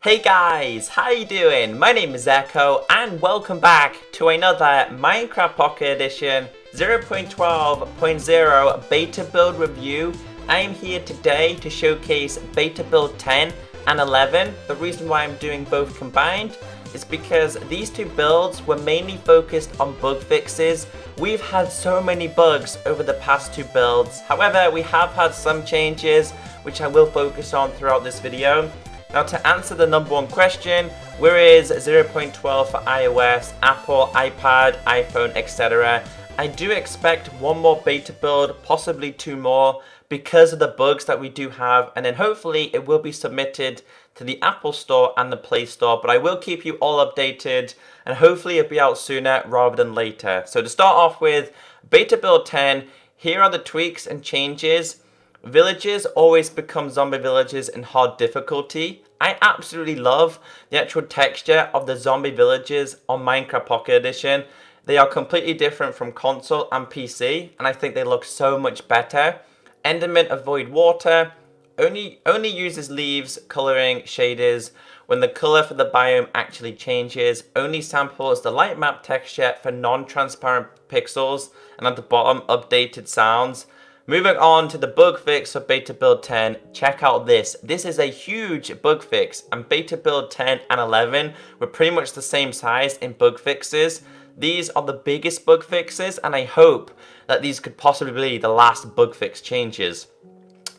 Hey guys, how you doing? My name is Echo and welcome back to another Minecraft Pocket Edition 0.12.0 beta build review. I am here today to showcase beta build 10 and 11. The reason why I'm doing both combined is because these two builds were mainly focused on bug fixes. We've had so many bugs over the past two builds. However, we have had some changes which I will focus on throughout this video. Now, to answer the number one question, where is 0.12 for iOS, Apple, iPad, iPhone, etc.? I do expect one more beta build, possibly two more, because of the bugs that we do have, and then hopefully it will be submitted to the Apple Store and the Play Store, but I will keep you all updated, and hopefully it'll be out sooner rather than later. So to start off with, beta build 10, here are the tweaks and changes. Villages always become zombie villages in hard difficulty. I absolutely love the actual texture of the zombie villages on Minecraft Pocket Edition. They are completely different from console and PC, and I think they look so much better. Endermen avoid water, only uses leaves, coloring, shaders. When the color for the biome actually changes, only samples the light map texture for non-transparent pixels, and at the bottom, updated sounds. Moving on to the bug fix for beta build 10, check out this. This is a huge bug fix, and beta build 10 and 11 were pretty much the same size in bug fixes. These are the biggest bug fixes, and I hope that these could possibly be the last bug fix changes.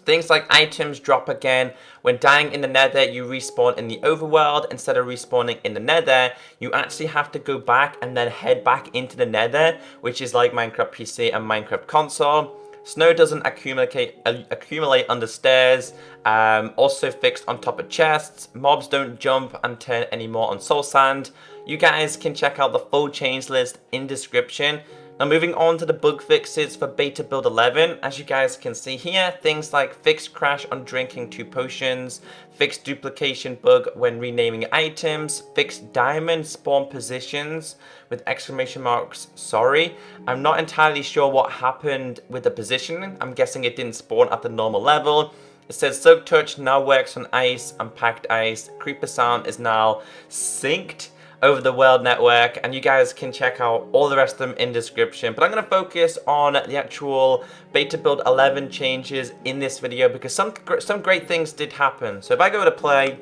Things like items drop again. When dying in the nether, you respawn in the overworld. Instead of respawning in the nether, you actually have to go back and then head back into the nether, which is like Minecraft PC and Minecraft console. Snow doesn't accumulate under stairs, also fixed on top of chests. Mobs don't jump and turn anymore on soul sand. You guys can check out the full change list in description. Now moving on to the bug fixes for beta build 11, as you guys can see here, things like fixed crash on drinking 2 potions, fixed duplication bug when renaming items, fixed diamond spawn positions with exclamation marks, sorry. I'm not entirely sure what happened with the positioning. I'm guessing it didn't spawn at the normal level. It says Soak Touch now works on ice and packed ice. Creeper Sound is now synced over the world network, and you guys can check out all the rest of them in description, but I'm going to focus on the actual beta build 11 changes in this video because some great things did happen. So if I go to play,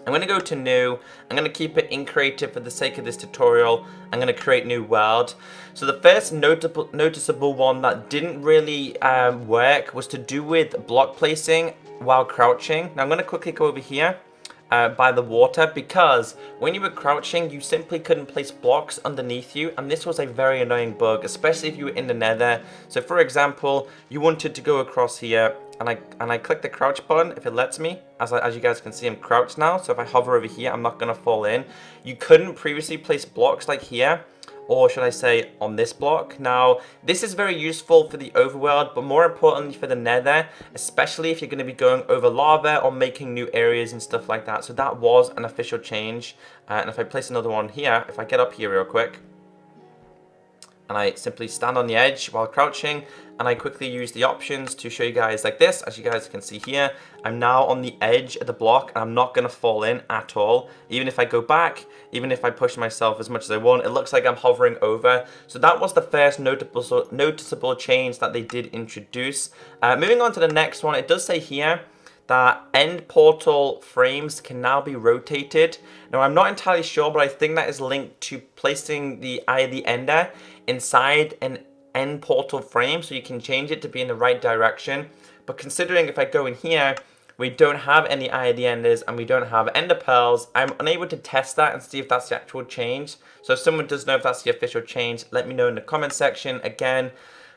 I'm going to go to new. I'm going to keep it in creative for the sake of this tutorial. I'm going to create new world. So the first noticeable one that didn't really work was to do with block placing while crouching. Now I'm going to quickly go over here by the water, because when you were crouching you simply couldn't place blocks underneath you, and this was a very annoying bug, especially if you were in the nether. So for example, you wanted to go across here, and I click the crouch button if it lets me. As you guys can see, I'm crouched now, so if I hover over here I'm not going to fall in. You couldn't previously place blocks like here, or should I say on this block. Now this is very useful for the overworld, but more importantly for the nether, especially if you're going to be going over lava or making new areas and stuff like that. So that was an official change, and if I place another one here, if I get up here real quick and I simply stand on the edge while crouching, and I quickly use the options to show you guys like this. As you guys can see here, I'm now on the edge of the block and I'm not going to fall in at all. Even if I go back, even if I push myself as much as I want, it looks like I'm hovering over. So that was the first noticeable change that they did introduce. Moving on to the next one, it does say here that end portal frames can now be rotated. Now I'm not entirely sure, but I think that is linked to placing the Eye of the Ender inside an end portal frame, so you can change it to be in the right direction. But considering if I go in here, we don't have any Eye of the Enders and we don't have Ender Pearls, I'm unable to test that and see if that's the actual change. So if someone does know if that's the official change, let me know in the comment section. Again,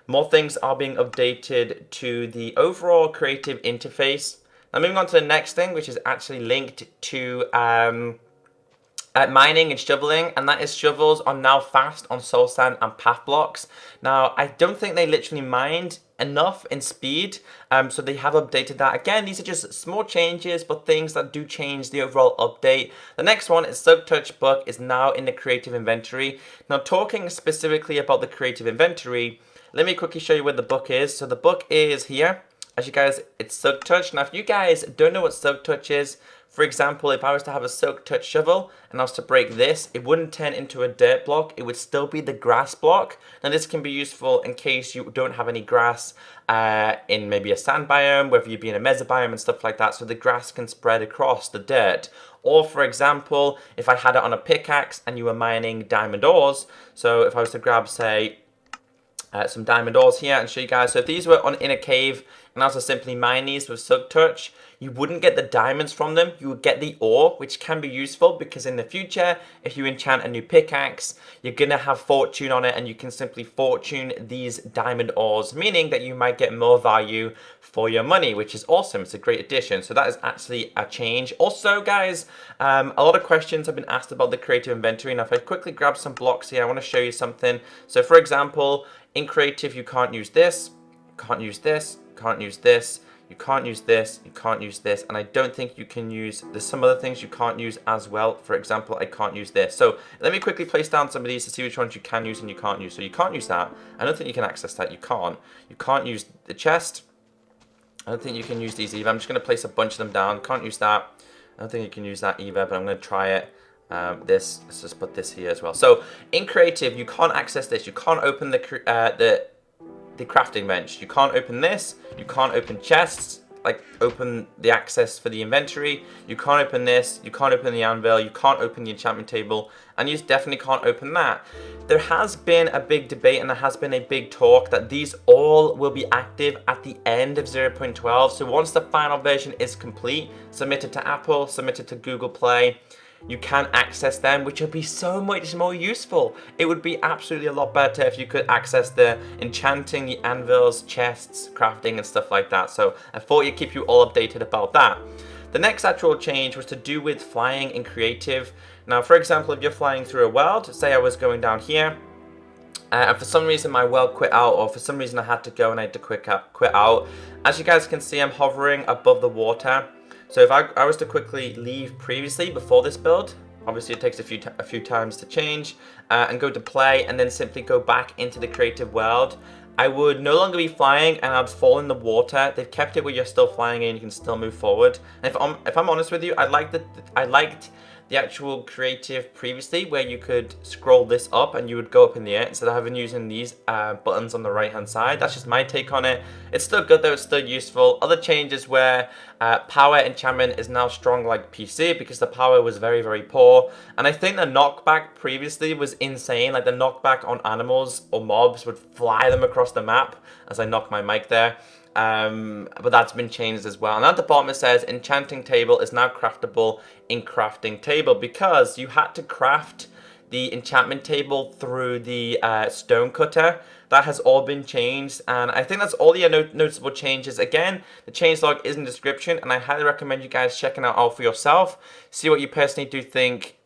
more things are being updated to the overall creative interface. Now moving on to the next thing, which is actually linked to mining and shoveling, and that is shovels are now fast on soul sand and path blocks. Now I don't think they literally mined enough in speed, so they have updated that. Again, these are just small changes, but things that do change the overall update. The next one is Soak Touch book is now in the creative inventory. Now talking specifically about the creative inventory, let me quickly show you where the book is. So the book is here. as you guys, it's silk touch. Now, if you guys don't know what silk touch is, for example, if I was to have a silk touch shovel and I was to break this, it wouldn't turn into a dirt block. It would still be the grass block. Now, this can be useful in case you don't have any grass in maybe a sand biome, whether you be in a mesobiome and stuff like that, so the grass can spread across the dirt. Or, for example, if I had it on a pickaxe and you were mining diamond ores, so if I was to grab, say, some diamond ores here and show you guys. So if these were in a cave and I was to simply mine these with silk touch, you wouldn't get the diamonds from them, you would get the ore, which can be useful because in the future, if you enchant a new pickaxe, you're gonna have fortune on it and you can simply fortune these diamond ores, meaning that you might get more value for your money, which is awesome. It's a great addition. So that is actually a change. Also, guys, a lot of questions have been asked about the creative inventory. Now, if I quickly grab some blocks here, I wanna show you something. So for example, in creative, you can't use this, can't use this, can't use this, you can't use this, you can't use this, and I don't think you can use, there's some other things you can't use as well. For example, I can't use this. So let me quickly place down some of these to see which ones you can use and you can't use. So you can't use that. I don't think you can access that. You can't. You can't use the chest. I don't think you can use these either. I'm just going to place a bunch of them down. Can't use that. I don't think you can use that either, but I'm going to try it. Let's just put this here as well. So in creative, you can't access this. You can't open the crafting bench. You can't open this. You can't open chests, like open the access for the inventory. You can't open this. You can't open the anvil. You can't open the enchantment table, and you definitely can't open that. There has been a big debate and there has been a big talk that these all will be active at the end of 0.12. So once the final version is complete, submitted to Apple, submitted to Google Play, you can access them, which would be so much more useful. It would be absolutely a lot better if you could access the enchanting, the anvils, chests, crafting and stuff like that. So I thought I'd keep you all updated about that. The next actual change was to do with flying in creative. Now, for example, if you're flying through a world, say I was going down here, and for some reason my world quit out, or for some reason I had to go and I had to quit out. As you guys can see, I'm hovering above the water. So if I was to quickly leave previously before this build, obviously it takes a few times to change, and go to play and then simply go back into the creative world, I would no longer be flying and I'd fall in the water. They've kept it where you're still flying and you can still move forward. And if I'm honest with you, I liked the actual creative previously, where you could scroll this up and you would go up in the air instead of having using these buttons on the right hand side. That's just my take on it. It's still good though, it's still useful. Other changes where power enchantment is now strong like PC, because the power was very, very poor. And I think the knockback previously was insane. Like the knockback on animals or mobs would fly them across the map, as I knock my mic there. But that's been changed as well. And at the bottom it says enchanting table is now craftable in crafting table, because you had to craft the enchantment table through the stone cutter. That has all been changed, and I think that's all the noticeable changes. Again, the changelog is in the description, and I highly recommend you guys checking out all for yourself. See what you personally do think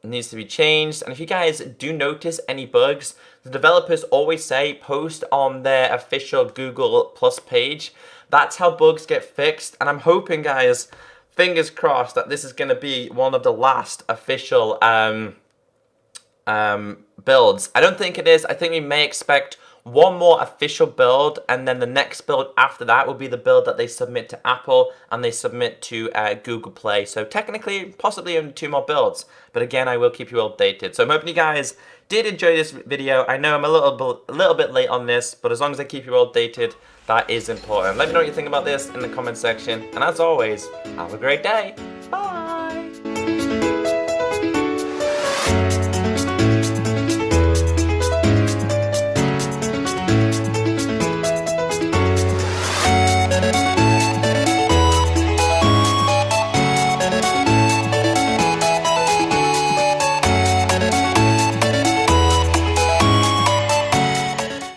needs to be changed. And if you guys do notice any bugs, the developers always say post on their official Google Plus page. That's how bugs get fixed. And I'm hoping, guys, fingers crossed, that this is going to be one of the last official builds. I don't think it is. I think we may expect one more official build, and then the next build after that will be the build that they submit to Apple and they submit to Google Play. So technically, possibly only 2 more builds. But again, I will keep you updated. So I'm hoping you guys did enjoy this video. I know I'm a little bit late on this, but as long as I keep you updated, that is important. Let me know what you think about this in the comment section. And as always, have a great day. Bye.